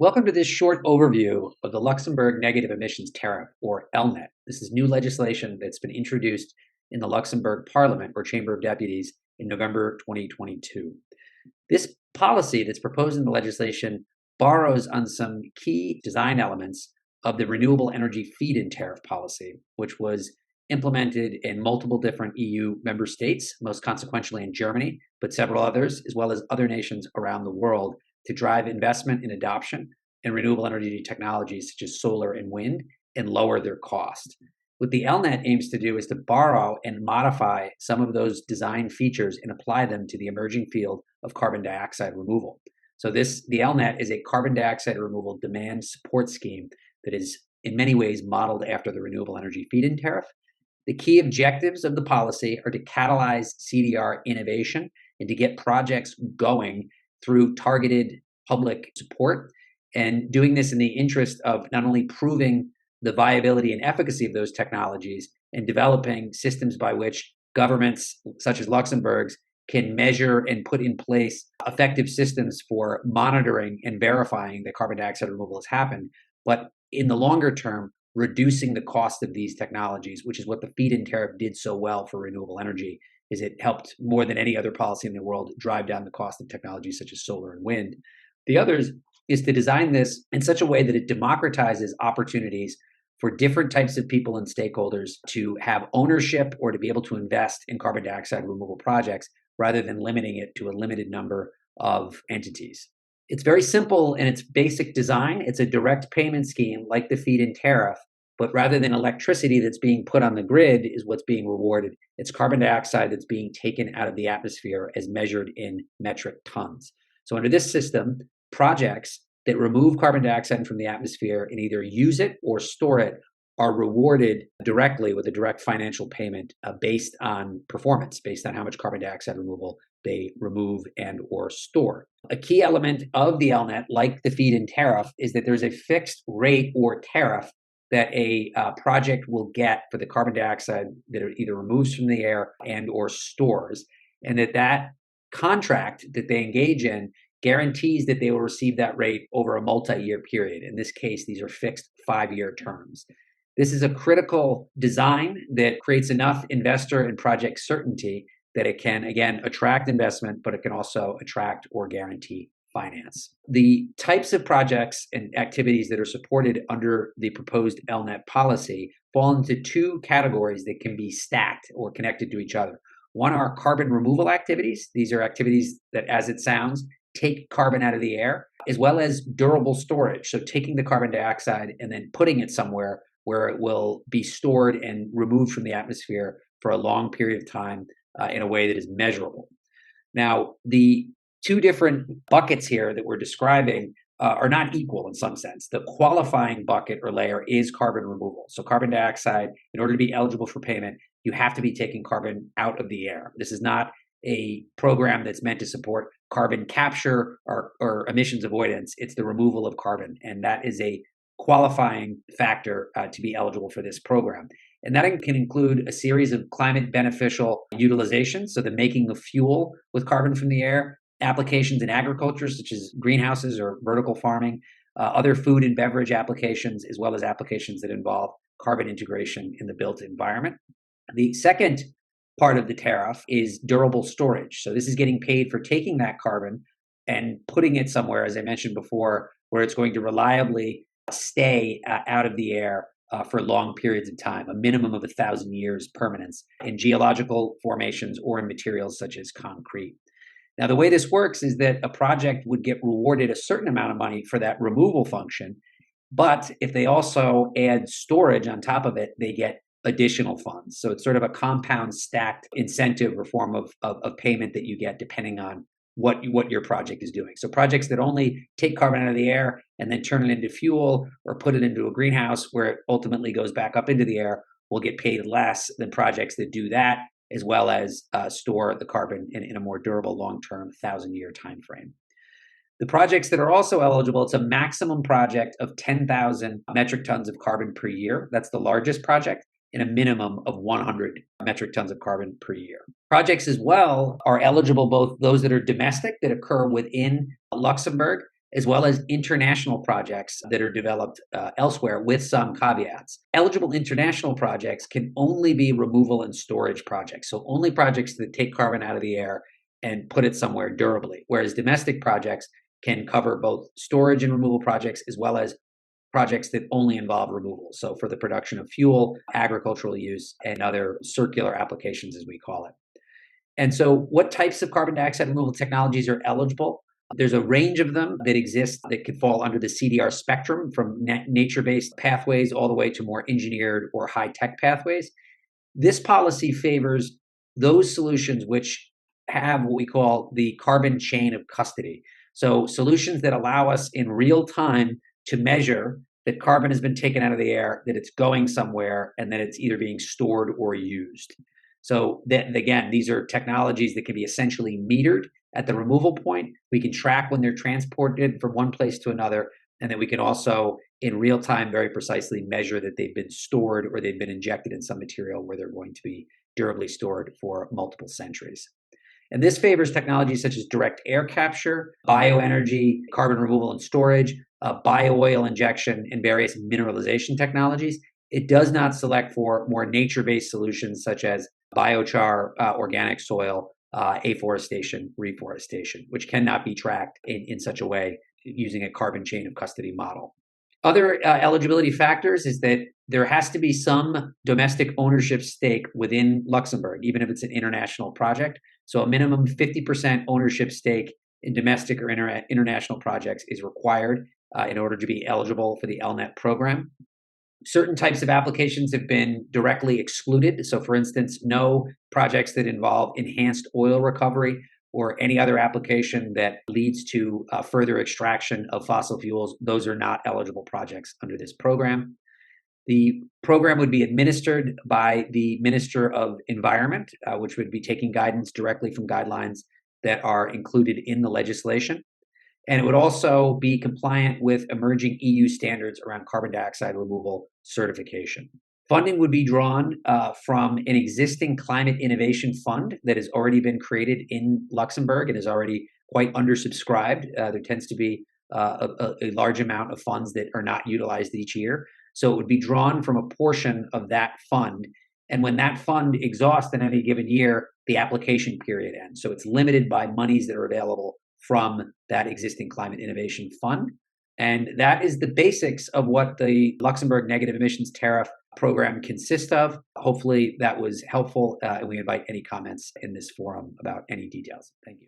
Welcome to this short overview of the Luxembourg Negative Emissions Tariff, or LNET. This is new legislation that's been introduced in the Luxembourg Parliament, or Chamber of Deputies, in November 2022. This policy that's proposed in the legislation borrows on some key design elements of the renewable energy feed-in tariff policy, which was implemented in multiple different EU member states, most consequentially in Germany, but several others, as well as other nations around the world, to drive investment in adoption in renewable energy technologies such as solar and wind and lower their cost. What the LNET aims to do is to borrow and modify some of those design features and apply them to the emerging field of carbon dioxide removal. So the LNET is a carbon dioxide removal demand support scheme that is in many ways modeled after the renewable energy feed-in tariff. The key objectives of the policy are to catalyze CDR innovation and to get projects going through targeted public support, and doing this in the interest of not only proving the viability and efficacy of those technologies and developing systems by which governments such as Luxembourg's can measure and put in place effective systems for monitoring and verifying that carbon dioxide removal has happened, but in the longer term, reducing the cost of these technologies, which is what the feed-in tariff did so well for renewable energy, is it helped more than any other policy in the world drive down the cost of technologies such as solar and wind. The others is to design this in such a way that it democratizes opportunities for different types of people and stakeholders to have ownership or to be able to invest in carbon dioxide removal projects rather than limiting it to a limited number of entities. It's very simple in its basic design. It's a direct payment scheme like the feed-in tariff, but rather than electricity that's being put on the grid is what's being rewarded, it's carbon dioxide that's being taken out of the atmosphere as measured in metric tons. So under this system, projects that remove carbon dioxide from the atmosphere and either use it or store it are rewarded directly with a direct financial payment based on performance, based on how much carbon dioxide removal they remove and or store. A key element of the LNET, like the feed-in tariff, is that there's a fixed rate or tariff that a project will get for the carbon dioxide that it either removes from the air and or stores, and that contract that they engage in guarantees that they will receive that rate over a multi-year period. In this case, these are fixed 5-year terms. This is a critical design that creates enough investor and project certainty that it can, again, attract investment, but it can also attract or guarantee finance. The types of projects and activities that are supported under the proposed LNET policy fall into two categories that can be stacked or connected to each other. One are carbon removal activities. These are activities that, as it sounds, take carbon out of the air, as well as durable storage. So taking the carbon dioxide and then putting it somewhere where it will be stored and removed from the atmosphere for a long period of time in a way that is measurable. Now, the two different buckets here that we're describing are not equal in some sense. The qualifying bucket or layer is carbon removal. So carbon dioxide, in order to be eligible for payment, you have to be taking carbon out of the air. This is not a program that's meant to support carbon capture or emissions avoidance. It's the removal of carbon. And that is a qualifying factor to be eligible for this program. And that can include a series of climate beneficial utilizations, so the making of fuel with carbon from the air, applications in agriculture, such as greenhouses or vertical farming, other food and beverage applications, as well as applications that involve carbon integration in the built environment. The second part of the tariff is durable storage. So this is getting paid for taking that carbon and putting it somewhere, as I mentioned before, where it's going to reliably stay out of the air for long periods of time, a minimum of 1,000 years permanence in geological formations or in materials such as concrete. Now, the way this works is that a project would get rewarded a certain amount of money for that removal function, but if they also add storage on top of it, they get additional funds. So it's sort of a compound stacked incentive or form of payment that you get depending on what your project is doing. So projects that only take carbon out of the air and then turn it into fuel or put it into a greenhouse where it ultimately goes back up into the air will get paid less than projects that do that, as well as store the carbon in a more durable long-term 1,000-year time frame. The projects that are also eligible, it's a maximum project of 10,000 metric tons of carbon per year. That's the largest project, and a minimum of 100 metric tons of carbon per year. Projects as well are eligible, both those that are domestic, that occur within Luxembourg, as well as international projects that are developed elsewhere with some caveats. Eligible international projects can only be removal and storage projects, so only projects that take carbon out of the air and put it somewhere durably, whereas domestic projects can cover both storage and removal projects as well as projects that only involve removal. So for the production of fuel, agricultural use, and other circular applications, as we call it. And so what types of carbon dioxide removal technologies are eligible? There's a range of them that exist that could fall under the CDR spectrum, from nature-based pathways all the way to more engineered or high-tech pathways. This policy favors those solutions which have what we call the carbon chain of custody. So solutions that allow us in real time to measure that carbon has been taken out of the air, that it's going somewhere, and that it's either being stored or used. So that, again, these are technologies that can be essentially metered at the removal point. We can track when they're transported from one place to another, and then we can also, in real time, very precisely measure that they've been stored or they've been injected in some material where they're going to be durably stored for multiple centuries. And this favors technologies such as direct air capture, bioenergy, carbon removal and storage, bio-oil injection, and various mineralization technologies. It does not select for more nature-based solutions such as biochar, organic soil, afforestation, reforestation, which cannot be tracked in such a way using a carbon chain of custody model. Other eligibility factors is that there has to be some domestic ownership stake within Luxembourg, even if it's an international project. So a minimum 50% ownership stake in domestic or international projects is required in order to be eligible for the LNET program. Certain types of applications have been directly excluded. So, for instance, no projects that involve enhanced oil recovery or any other application that leads to further extraction of fossil fuels. Those are not eligible projects under this program. The program would be administered by the Minister of Environment, which would be taking guidance directly from guidelines that are included in the legislation. And it would also be compliant with emerging EU standards around carbon dioxide removal certification. Funding would be drawn from an existing climate innovation fund that has already been created in Luxembourg and is already quite undersubscribed. There tends to be a large amount of funds that are not utilized each year. So it would be drawn from a portion of that fund. And when that fund exhausts in any given year, the application period ends. So it's limited by monies that are available from that existing climate innovation fund. And that is the basics of what the Luxembourg negative emissions tariff program consists of. Hopefully that was helpful, and we invite any comments in this forum about any details. Thank you.